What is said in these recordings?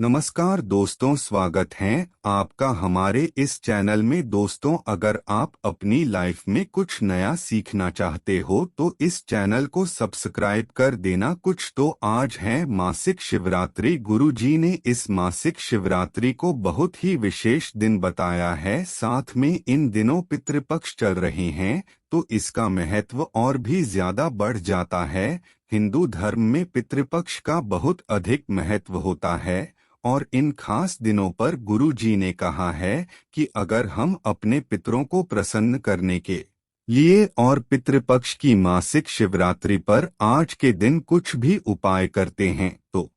नमस्कार दोस्तों, स्वागत है आपका हमारे इस चैनल में। दोस्तों, अगर आप अपनी लाइफ में कुछ नया सीखना चाहते हो तो इस चैनल को सब्सक्राइब कर देना। कुछ तो आज है मासिक शिवरात्रि। गुरुजी ने इस मासिक शिवरात्रि को बहुत ही विशेष दिन बताया है। साथ में इन दिनों पितृपक्ष चल रहे हैं तो इसका महत्व और भी ज्यादा बढ़ जाता है। हिंदू धर्म में पितृपक्ष का बहुत अधिक महत्व होता है और इन खास दिनों पर गुरु जी ने कहा है कि अगर हम अपने पितरों को प्रसन्न करने के लिए और पितृपक्ष की मासिक शिवरात्रि पर आज के दिन कुछ भी उपाय करते हैं तो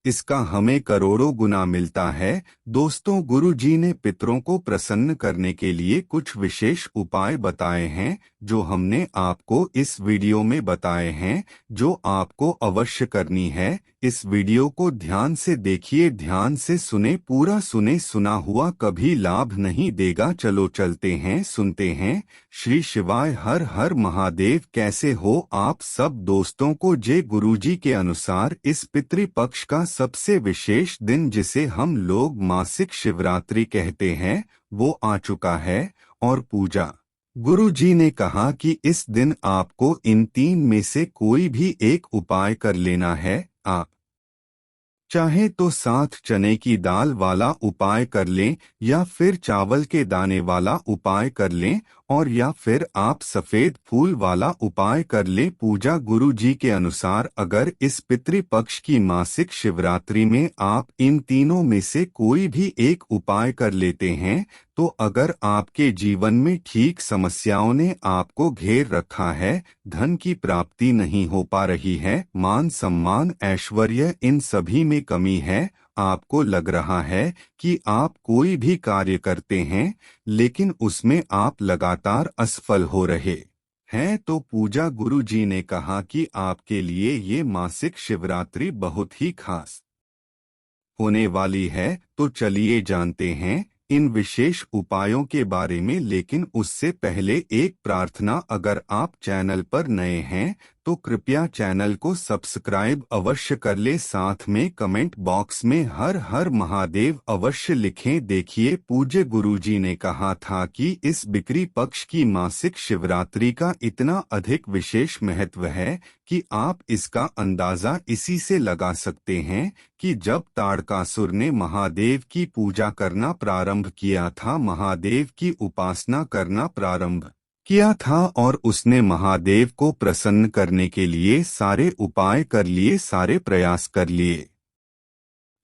इसका हमें करोड़ों गुना मिलता है। दोस्तों, गुरु जी ने पितरों को प्रसन्न करने के लिए कुछ विशेष उपाय बताए हैं जो हमने आपको इस वीडियो में बताए हैं, जो आपको अवश्य करनी है। इस वीडियो को ध्यान से देखिए, ध्यान से सुने, पूरा सुने। सुना हुआ कभी लाभ नहीं देगा। चलो चलते हैं, सुनते हैं। श्री शिवाय हर हर महादेव। कैसे हो आप सब दोस्तों को जय। गुरुजी के अनुसार इस पितृपक्ष का सबसे विशेष दिन, जिसे हम लोग मासिक शिवरात्रि कहते हैं, वो आ चुका है और पूजा गुरु जी ने कहा कि इस दिन आपको इन तीन में से कोई भी एक उपाय कर लेना है। आप चाहे तो 7 चने की दाल वाला उपाय कर लें या फिर चावल के दाने वाला उपाय कर लें और या फिर आप सफेद फूल वाला उपाय कर लें। पूजा गुरु जी के अनुसार अगर इस पितृपक्ष की मासिक शिवरात्रि में आप इन तीनों में से कोई भी एक उपाय कर लेते हैं तो अगर आपके जीवन में ठीक समस्याओं ने आपको घेर रखा है, धन की प्राप्ति नहीं हो पा रही है, मान सम्मान ऐश्वर्य इन सभी में कमी है, आपको लग रहा है कि आप कोई भी कार्य करते हैं लेकिन उसमें आप लगातार असफल हो रहे हैं, तो पूजा गुरु जी ने कहा कि आपके लिए ये मासिक शिवरात्रि बहुत ही खास होने वाली है। तो चलिए जानते हैं इन विशेष उपायों के बारे में। लेकिन उससे पहले एक प्रार्थना, अगर आप चैनल पर नए हैं तो कृपया चैनल को सब्सक्राइब अवश्य कर ले। साथ में कमेंट बॉक्स में हर हर महादेव अवश्य लिखें। देखिए, पूज्य गुरुजी ने कहा था कि इस बिक्री पक्ष की मासिक शिवरात्रि का इतना अधिक विशेष महत्व है कि आप इसका अंदाजा इसी से लगा सकते हैं कि जब ताड़कासुर ने महादेव की पूजा करना प्रारंभ किया था, महादेव की उपासना करना प्रारंभ किया था और उसने महादेव को प्रसन्न करने के लिए सारे उपाय कर लिए, सारे प्रयास कर लिए,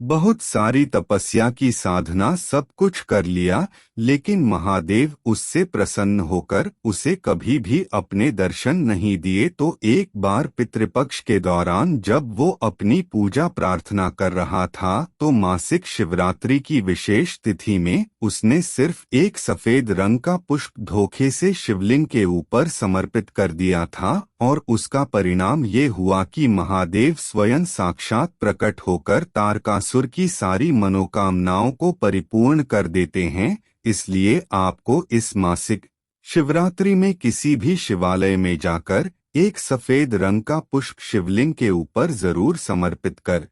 बहुत सारी तपस्या की साधना, सब कुछ कर लिया, लेकिन महादेव उससे प्रसन्न होकर उसे कभी भी अपने दर्शन नहीं दिए। तो एक बार पितृपक्ष के दौरान जब वो अपनी पूजा प्रार्थना कर रहा था तो मासिक शिवरात्रि की विशेष तिथि में उसने सिर्फ एक सफेद रंग का पुष्प धोखे से शिवलिंग के ऊपर समर्पित कर दिया था और उसका परिणाम ये हुआ कि महादेव स्वयं साक्षात प्रकट होकर तारकासुर की सारी मनोकामनाओं को परिपूर्ण कर देते हैं। इसलिए आपको इस मासिक शिवरात्रि में किसी भी शिवालय में जाकर एक सफेद रंग का पुष्प शिवलिंग के ऊपर जरूर समर्पित कर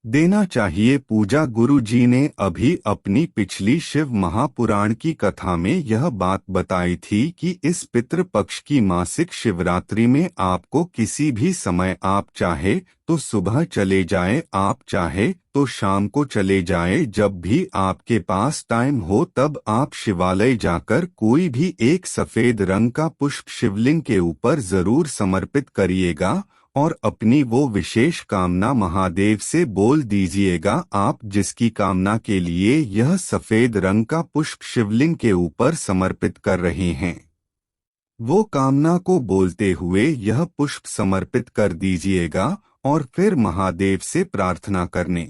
देना चाहिए। पूजा गुरु जी ने अभी अपनी पिछली शिव महापुराण की कथा में यह बात बताई थी कि इस पितृपक्ष की मासिक शिवरात्रि में आपको किसी भी समय, आप चाहे तो सुबह चले जाए, आप चाहे तो शाम को चले जाए, जब भी आपके पास टाइम हो तब आप शिवालय जाकर कोई भी एक सफेद रंग का पुष्प शिवलिंग के ऊपर जरूर समर्पित करिएगा और अपनी वो विशेष कामना महादेव से बोल दीजिएगा। आप जिसकी कामना के लिए यह सफेद रंग का पुष्प शिवलिंग के ऊपर समर्पित कर रहे हैं, वो कामना को बोलते हुए यह पुष्प समर्पित कर दीजिएगा और फिर महादेव से प्रार्थना करने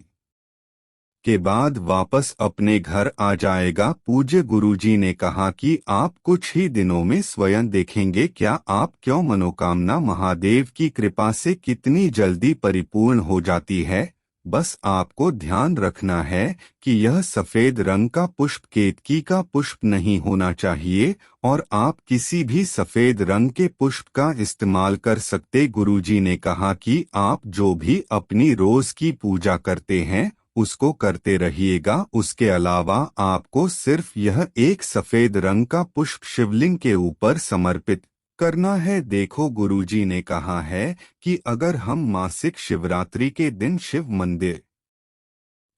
के बाद वापस अपने घर आ जाएगा। पूज्य गुरुजी ने कहा कि आप कुछ ही दिनों में स्वयं देखेंगे क्या आप मनोकामना महादेव की कृपा से कितनी जल्दी परिपूर्ण हो जाती है। बस आपको ध्यान रखना है कि यह सफेद रंग का पुष्प केतकी का पुष्प नहीं होना चाहिए और आप किसी भी सफेद रंग के पुष्प का इस्तेमाल कर सकते। गुरुजी ने कहा कि आप जो भी अपनी रोज की पूजा करते हैं उसको करते रहिएगा। उसके अलावा आपको सिर्फ यह एक सफेद रंग का पुष्प शिवलिंग के ऊपर समर्पित करना है। देखो, गुरुजी ने कहा है कि अगर हम मासिक शिवरात्रि के दिन शिव मंदिर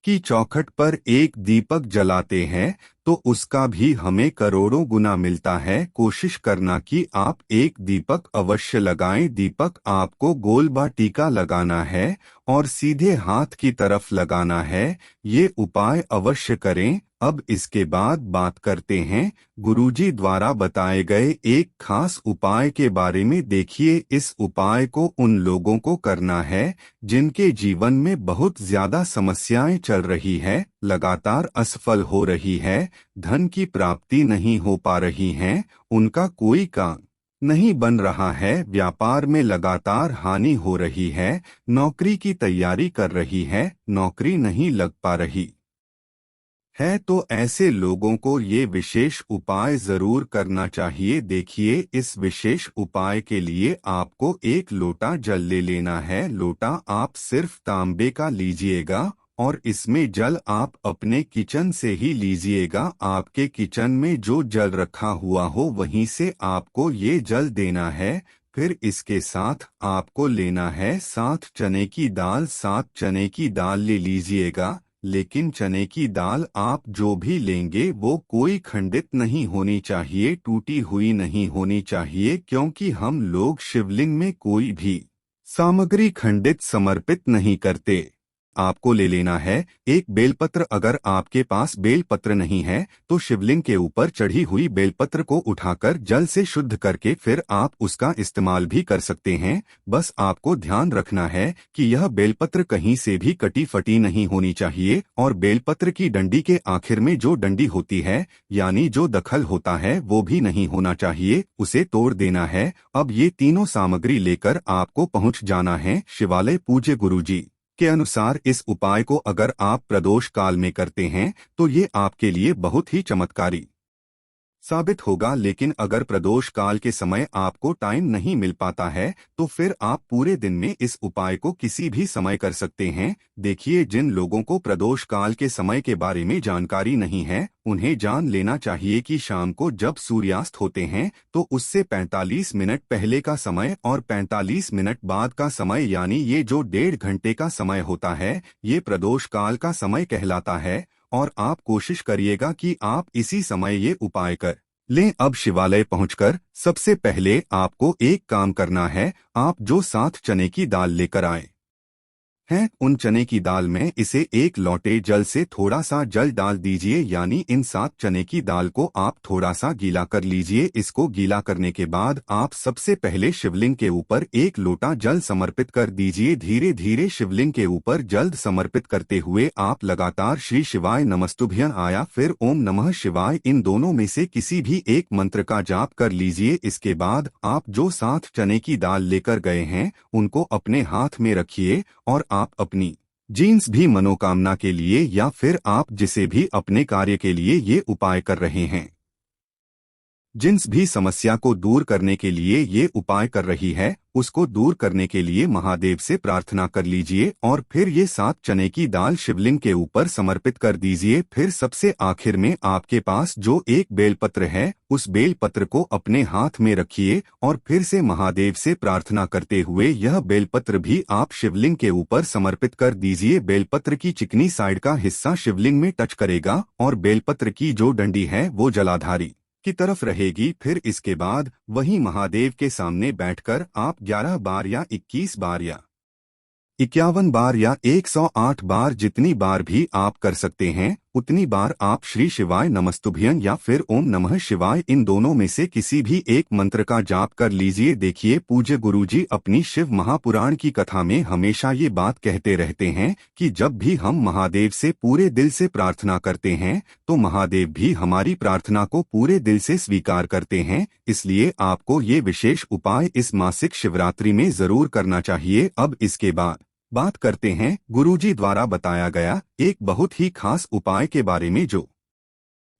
की चौखट पर एक दीपक जलाते हैं तो उसका भी हमें करोड़ों गुना मिलता है। कोशिश करना कि आप एक दीपक अवश्य लगाएं। दीपक आपको गोल बा टीका लगाना है और सीधे हाथ की तरफ लगाना है। ये उपाय अवश्य करें। अब इसके बाद बात करते हैं गुरुजी द्वारा बताए गए एक खास उपाय के बारे में। देखिए, इस उपाय को उन लोगों को करना है जिनके जीवन में बहुत ज्यादा समस्याएं चल रही है, लगातार असफल हो रही है, धन की प्राप्ति नहीं हो पा रही है, उनका कोई काम नहीं बन रहा है, व्यापार में लगातार हानि हो रही है, नौकरी की तैयारी कर रही है, नौकरी नहीं लग पा रही है, तो ऐसे लोगों को ये विशेष उपाय जरूर करना चाहिए। देखिए, इस विशेष उपाय के लिए आपको एक लोटा जल ले लेना है। लोटा आप सिर्फ तांबे का लीजिएगा और इसमें जल आप अपने किचन से ही लीजिएगा। आपके किचन में जो जल रखा हुआ हो वहीं से आपको ये जल देना है। फिर इसके साथ आपको लेना है 7 चने की दाल। 7 चने की दाल ले लीजिएगा, लेकिन चने की दाल आप जो भी लेंगे वो कोई खंडित नहीं होनी चाहिए, टूटी हुई नहीं होनी चाहिए, क्योंकि हम लोग शिवलिंग में कोई भी सामग्री खंडित समर्पित नहीं करते। आपको ले लेना है एक बेलपत्र। अगर आपके पास बेलपत्र नहीं है तो शिवलिंग के ऊपर चढ़ी हुई बेलपत्र को उठाकर जल से शुद्ध करके फिर आप उसका इस्तेमाल भी कर सकते हैं। बस आपको ध्यान रखना है कि यह बेलपत्र कहीं से भी कटी फटी नहीं होनी चाहिए और बेलपत्र की डंडी के आखिर में जो डंडी होती है यानी जो दखल होता है वो भी नहीं होना चाहिए, उसे तोड़ देना है। अब ये तीनों सामग्री लेकर आपको पहुंच जाना है शिवालय। पूज्य गुरुजी के अनुसार इस उपाय को अगर आप प्रदोष काल में करते हैं तो ये आपके लिए बहुत ही चमत्कारी साबित होगा। लेकिन अगर प्रदोष काल के समय आपको टाइम नहीं मिल पाता है तो फिर आप पूरे दिन में इस उपाय को किसी भी समय कर सकते हैं। देखिए, जिन लोगों को प्रदोष काल के समय के बारे में जानकारी नहीं है उन्हें जान लेना चाहिए कि शाम को जब सूर्यास्त होते हैं तो उससे 45 मिनट पहले का समय और 45 मिनट बाद का समय यानी ये जो 1.5 घंटे का समय होता है ये प्रदोष काल का समय कहलाता है और आप कोशिश करिएगा कि आप इसी समय ये उपाय कर लें। अब शिवालय पहुंचकर सबसे पहले आपको एक काम करना है। आप जो 7 चने की दाल लेकर आए हैं उन चने की दाल में इसे एक लोटे जल से थोड़ा सा जल डाल दीजिए, यानी इन 7 चने की दाल को आप थोड़ा सा गीला कर लीजिए। इसको गीला करने के बाद आप सबसे पहले शिवलिंग के ऊपर एक लोटा जल समर्पित कर दीजिए। धीरे धीरे शिवलिंग के ऊपर जल समर्पित करते हुए आप लगातार श्री शिवाय नमस्तुभ्यं आया फिर ओम नमः शिवाय इन दोनों में से किसी भी एक मंत्र का जाप कर लीजिए। इसके बाद आप जो 7 चने की दाल लेकर गए हैं उनको अपने हाथ में रखिए और आप अपनी जीन्स भी मनोकामना के लिए या फिर आप जिसे भी अपने कार्य के लिए ये उपाय कर रहे हैं जिन्स भी समस्या को दूर करने के लिए ये उपाय कर रही है उसको दूर करने के लिए महादेव से प्रार्थना कर लीजिए और फिर ये 7 चने की दाल शिवलिंग के ऊपर समर्पित कर दीजिए। फिर सबसे आखिर में आपके पास जो एक बेलपत्र है उस बेलपत्र को अपने हाथ में रखिए और फिर से महादेव से प्रार्थना करते हुए यह बेलपत्र भी आप शिवलिंग के ऊपर समर्पित कर दीजिए। बेलपत्र की चिकनी साइड का हिस्सा शिवलिंग में टच करेगा और बेलपत्र की जो डंडी है वो जलाधारी की तरफ रहेगी। फिर इसके बाद वही महादेव के सामने बैठकर आप 11 बार या 21 बार या 51 बार या 108 बार जितनी बार भी आप कर सकते हैं उतनी बार आप श्री शिवाय नमस्तुभ्यं या फिर ओम नमः शिवाय इन दोनों में से किसी भी एक मंत्र का जाप कर लीजिए। देखिए, पूज्य गुरुजी अपनी शिव महापुराण की कथा में हमेशा ये बात कहते रहते हैं कि जब भी हम महादेव से पूरे दिल से प्रार्थना करते हैं तो महादेव भी हमारी प्रार्थना को पूरे दिल से स्वीकार करते हैं। इसलिए आपको ये विशेष उपाय इस मासिक शिवरात्रि में जरूर करना चाहिए। अब इसके बाद बात करते हैं गुरुजी द्वारा बताया गया एक बहुत ही खास उपाय के बारे में जो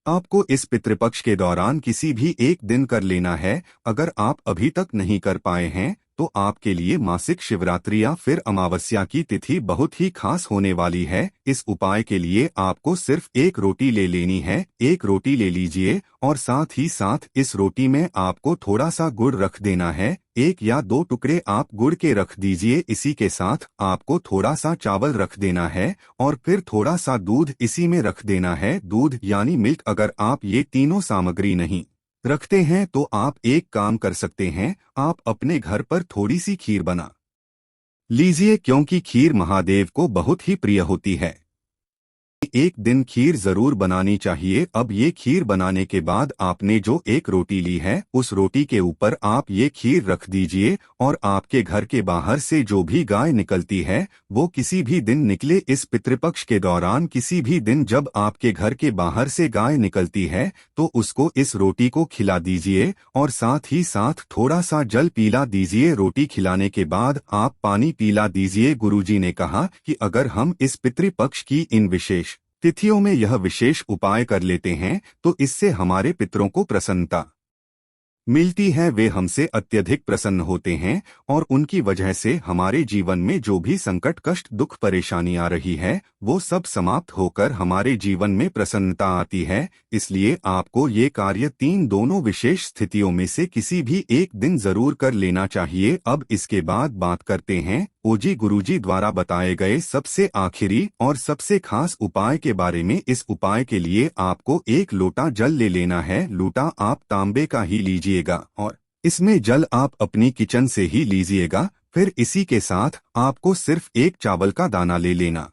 आपको इस पितृपक्ष के दौरान किसी भी एक दिन कर लेना है। अगर आप अभी तक नहीं कर पाए हैं तो आपके लिए मासिक शिवरात्रि या फिर अमावस्या की तिथि बहुत ही खास होने वाली है। इस उपाय के लिए आपको सिर्फ एक रोटी ले लेनी है। एक रोटी ले लीजिए और साथ ही साथ इस रोटी में आपको थोड़ा सा गुड़ रख देना है। एक या दो टुकड़े आप गुड़ के रख दीजिए। इसी के साथ आपको थोड़ा सा चावल रख देना है और फिर थोड़ा सा दूध इसी में रख देना है। दूध यानी मिल्क। अगर आप ये तीनों सामग्री नहीं रखते हैं तो आप एक काम कर सकते हैं, आप अपने घर पर थोड़ी सी खीर बना लीजिए, क्योंकि खीर महादेव को बहुत ही प्रिय होती है। एक दिन खीर जरूर बनानी चाहिए। अब ये खीर बनाने के बाद आपने जो एक रोटी ली है उस रोटी के ऊपर आप ये खीर रख दीजिए और आपके घर के बाहर से जो भी गाय निकलती है वो किसी भी दिन निकले, इस पितृपक्ष के दौरान किसी भी दिन जब आपके घर के बाहर से गाय निकलती है तो उसको इस रोटी को खिला दीजिए और साथ ही साथ थोड़ा सा जल पिला दीजिए। रोटी खिलाने के बाद आप पानी पिला दीजिए। गुरुजी ने कहा कि अगर हम इस पितृपक्ष की इन विशेष तिथियों में यह विशेष उपाय कर लेते हैं तो इससे हमारे पितरों को प्रसन्नता मिलती है। वे हमसे अत्यधिक प्रसन्न होते हैं और उनकी वजह से हमारे जीवन में जो भी संकट, कष्ट, दुख, परेशानी आ रही है वो सब समाप्त होकर हमारे जीवन में प्रसन्नता आती है। इसलिए आपको ये कार्य तीन दोनों विशेष स्थितियों में से किसी भी एक दिन जरूर कर लेना चाहिए। अब इसके बाद बात करते हैं ओजी गुरुजी द्वारा बताए गए सबसे आखिरी और सबसे खास उपाय के बारे में। इस उपाय के लिए आपको एक लोटा जल ले लेना है। लोटा आप तांबे का ही लीजिएगा और इसमें जल आप अपनी किचन से ही लीजिएगा। फिर इसी के साथ आपको सिर्फ एक चावल का दाना ले लेना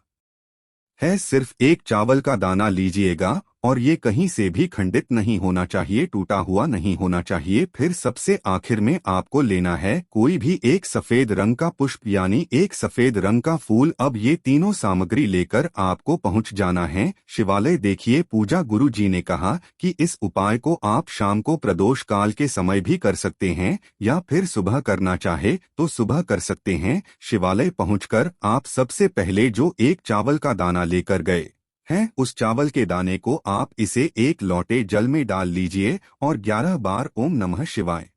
है। सिर्फ एक चावल का दाना लीजिएगा और ये कहीं से भी खंडित नहीं होना चाहिए, टूटा हुआ नहीं होना चाहिए। फिर सबसे आखिर में आपको लेना है कोई भी एक सफेद रंग का पुष्प यानी एक सफेद रंग का फूल। अब ये तीनों सामग्री लेकर आपको पहुंच जाना है शिवालय। देखिए पूजा गुरु जी ने कहा कि इस उपाय को आप शाम को प्रदोष काल के समय भी कर सकते हैं या फिर सुबह करना चाहे तो सुबह कर सकते हैं। शिवालय पहुंचकर आप सबसे पहले जो एक चावल का दाना लेकर गए हैं उस चावल के दाने को आप इसे एक लोटे जल में डाल लीजिए और 11 बार ओम नमः शिवाय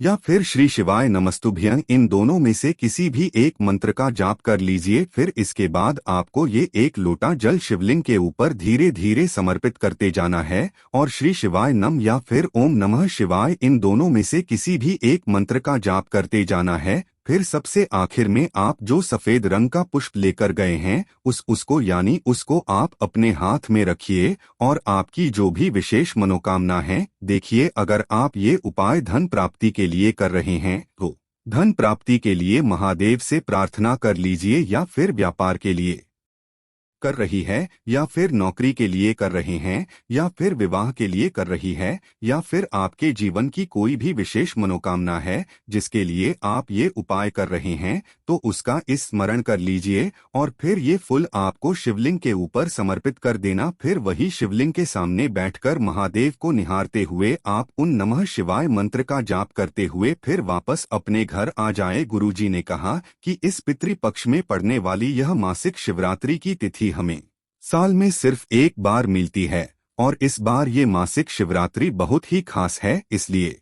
या फिर श्री शिवाय नमस्तुभ्यं इन दोनों में से किसी भी एक मंत्र का जाप कर लीजिए। फिर इसके बाद आपको ये एक लोटा जल शिवलिंग के ऊपर धीरे धीरे समर्पित करते जाना है और श्री शिवाय नम या फिर ओम नमः शिवाय इन दोनों में से किसी भी एक मंत्र का जाप करते जाना है। फिर सबसे आखिर में आप जो सफेद रंग का पुष्प लेकर गए हैं उसको आप अपने हाथ में रखिए और आपकी जो भी विशेष मनोकामना है, देखिए अगर आप ये उपाय धन प्राप्ति के लिए कर रहे हैं तो धन प्राप्ति के लिए महादेव से प्रार्थना कर लीजिए या फिर व्यापार के लिए कर रही है या फिर नौकरी के लिए कर रहे हैं या फिर विवाह के लिए कर रही है या फिर आपके जीवन की कोई भी विशेष मनोकामना है जिसके लिए आप ये उपाय कर रहे हैं तो उसका स्मरण कर लीजिए और फिर ये फूल आपको शिवलिंग के ऊपर समर्पित कर देना। फिर वही शिवलिंग के सामने बैठकर महादेव को निहारते हुए आप उन नमः शिवाय मंत्र का जाप करते हुए फिर वापस अपने घर आ जाए। गुरुजी ने कहा कि इस पितृपक्ष में पड़ने वाली यह मासिक शिवरात्रि की तिथि हमें साल में सिर्फ एक बार मिलती है और इस बार ये मासिक शिवरात्रि बहुत ही खास है, इसलिए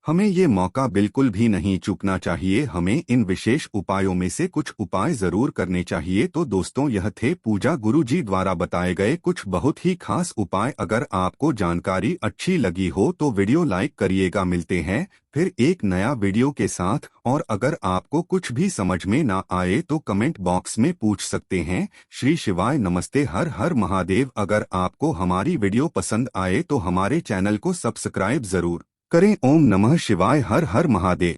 हमें ये मौका बिल्कुल भी नहीं चूकना चाहिए। हमें इन विशेष उपायों में से कुछ उपाय जरूर करने चाहिए। तो दोस्तों यह थे पूजा गुरु जी द्वारा बताए गए कुछ बहुत ही खास उपाय। अगर आपको जानकारी अच्छी लगी हो तो वीडियो लाइक करिएगा। मिलते हैं फिर एक नया वीडियो के साथ और अगर आपको कुछ भी समझ में ना आए तो कमेंट बॉक्स में पूछ सकते हैं। श्री शिवाय नमस्ते, हर हर महादेव। अगर आपको हमारी वीडियो पसंद आए तो हमारे चैनल को सब्सक्राइब जरूर करें। ओम नमः शिवाय, हर हर महादेव।